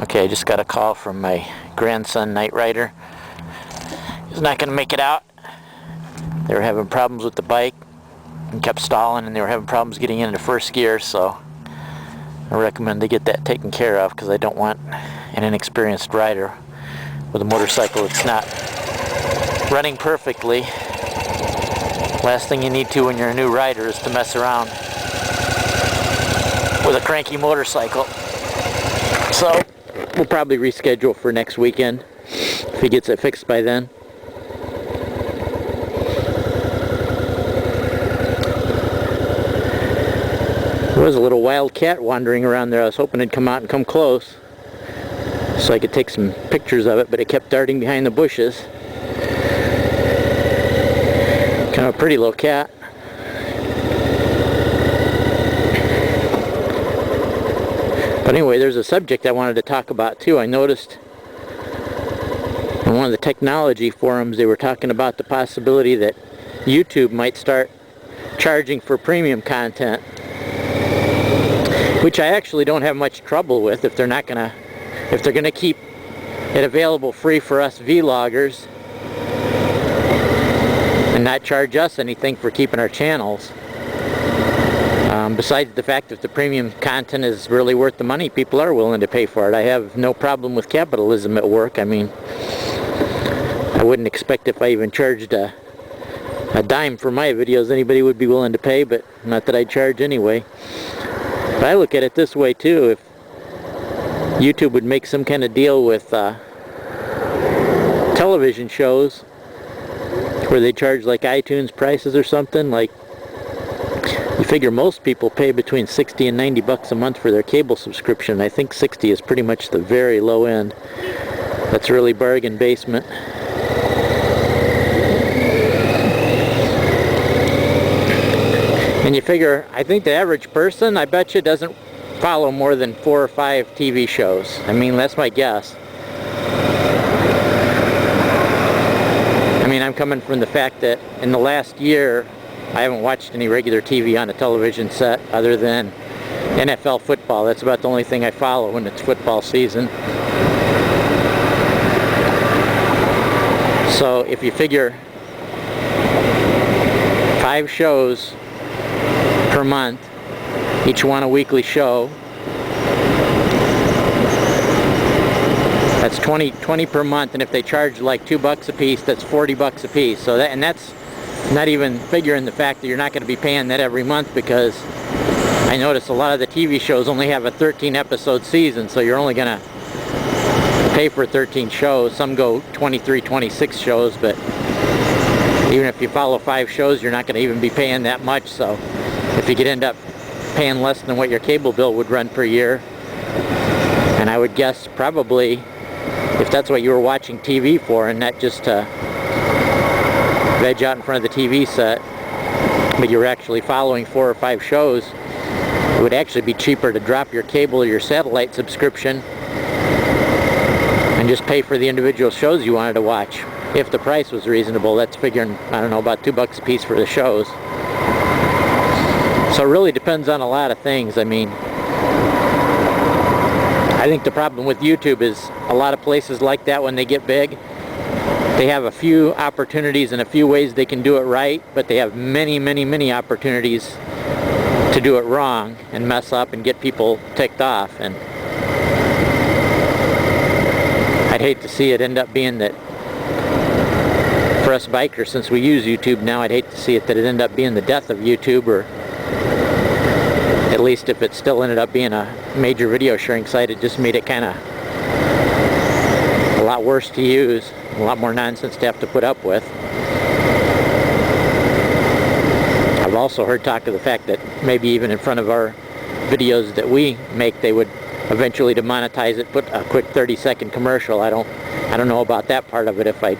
Okay, I just got a call from my grandson, Night Rider. He's not going to make it out. They were having problems with the bike and kept stalling, and they were having problems getting into first gear, so I recommend they get that taken care of, because I don't want an inexperienced rider with a motorcycle that's not running perfectly. Last thing you need to when you're a new rider is to mess around with a cranky motorcycle. So we'll probably reschedule for next weekend if he gets it fixed by then. There was a little wild cat wandering around there. I was hoping it'd come out and come close so I could take some pictures of it, but it kept darting behind the bushes. Kind of a pretty little cat. But anyway, there's a subject I wanted to talk about too. I noticed in one of the technology forums they were talking about the possibility that YouTube might start charging for premium content, which I actually don't have much trouble with if they're gonna keep it available free for us vloggers and not charge us anything for keeping our channels. Besides the fact that the premium content is really worth the money, people are willing to pay for it. I have no problem with capitalism at work. I mean, I wouldn't expect if I even charged a dime for my videos anybody would be willing to pay, but not that I charge anyway. But I look at it this way too. If YouTube would make some kind of deal with television shows where they charge like iTunes prices or something, like, you figure most people pay between 60 and 90 bucks a month for their cable subscription. I think 60 is pretty much the very low end. That's really bargain basement. And you figure, I think the average person, I bet you, doesn't follow more than 4 or 5 TV shows. I mean, that's my guess. I mean, I'm coming from the fact that in the last year I haven't watched any regular TV on a television set other than NFL football. That's about the only thing I follow when it's football season. So if you figure 5 shows per month, each one a weekly show, that's 20 per month, and if they charge like $2 a piece, that's 40 bucks a piece. So that's not even figuring the fact that you're not going to be paying that every month, because I notice a lot of the TV shows only have a 13 episode season, so you're only going to pay for 13 shows. Some go 23, 26 shows, but even if you follow 5 shows, you're not going to even be paying that much. So if you could end up paying less than what your cable bill would run per year, and I would guess probably if that's what you were watching TV for and not just to veg out in front of the TV set, but you're actually following 4 or 5 shows, it would actually be cheaper to drop your cable or your satellite subscription and just pay for the individual shows you wanted to watch. If the price was reasonable, that's figuring, I don't know, about $2 a piece for the shows. So it really depends on a lot of things. I mean, I think the problem with YouTube is a lot of places like that, when they get big, they have a few opportunities and a few ways they can do it right, but they have many, many, many opportunities to do it wrong and mess up and get people ticked off. And I'd hate to see it end up being that, for us bikers, since we use YouTube now, I'd hate to see it that it end up being the death of YouTube, or at least if it still ended up being a major video sharing site, it just made it kind of a lot worse to use, a lot more nonsense to have to put up with. I've also heard talk of the fact that maybe even in front of our videos that we make, they would eventually demonetize it, put a quick 30-second commercial. I don't know about that part of it, if I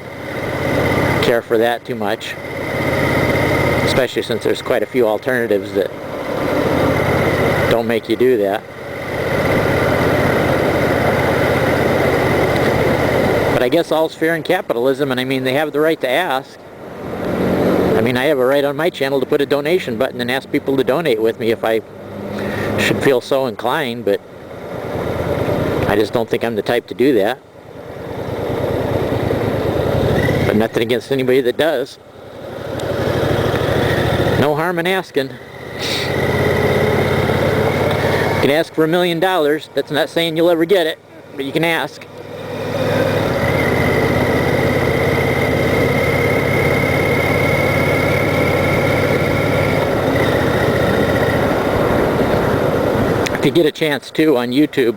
care for that too much, especially since there's quite a few alternatives that don't make you do that. But I guess all's fair in capitalism, and I mean, they have the right to ask. I mean, I have a right on my channel to put a donation button and ask people to donate with me if I should feel so inclined, but I just don't think I'm the type to do that. But nothing against anybody that does. No harm in asking. You can ask for $1 million. That's not saying you'll ever get it, but you can ask. If you get a chance too on YouTube,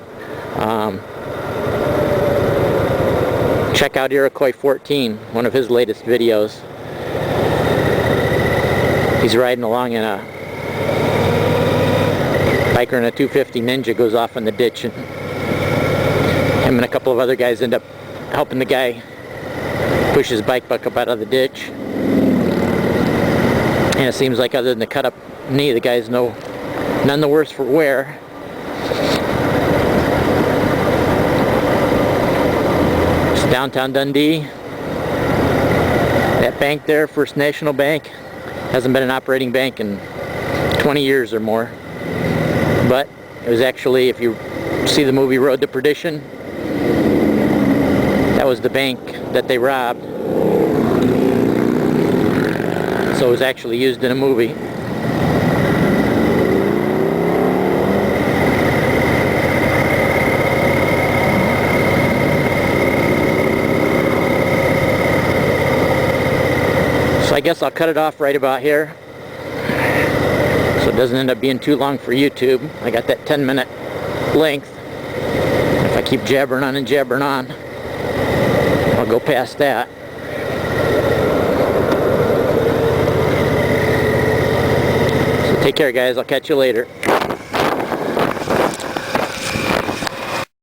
check out Iroquois 14, one of his latest videos. He's riding along in a biker in a 250 Ninja, goes off in the ditch, and him and a couple of other guys end up helping the guy push his bike buck up out of the ditch. And it seems like other than the cut up knee, the guy's none the worse for wear. It's downtown Dundee. That bank there, First National Bank, hasn't been an operating bank in 20 years or more. But it was actually, if you see the movie Road to Perdition, that was the bank that they robbed. So it was actually used in a movie. So I guess I'll cut it off right about here, so it doesn't end up being too long for YouTube. I got that 10-minute length. If I keep jabbering on and jabbering on, I'll go past that. So take care, guys. I'll catch you later.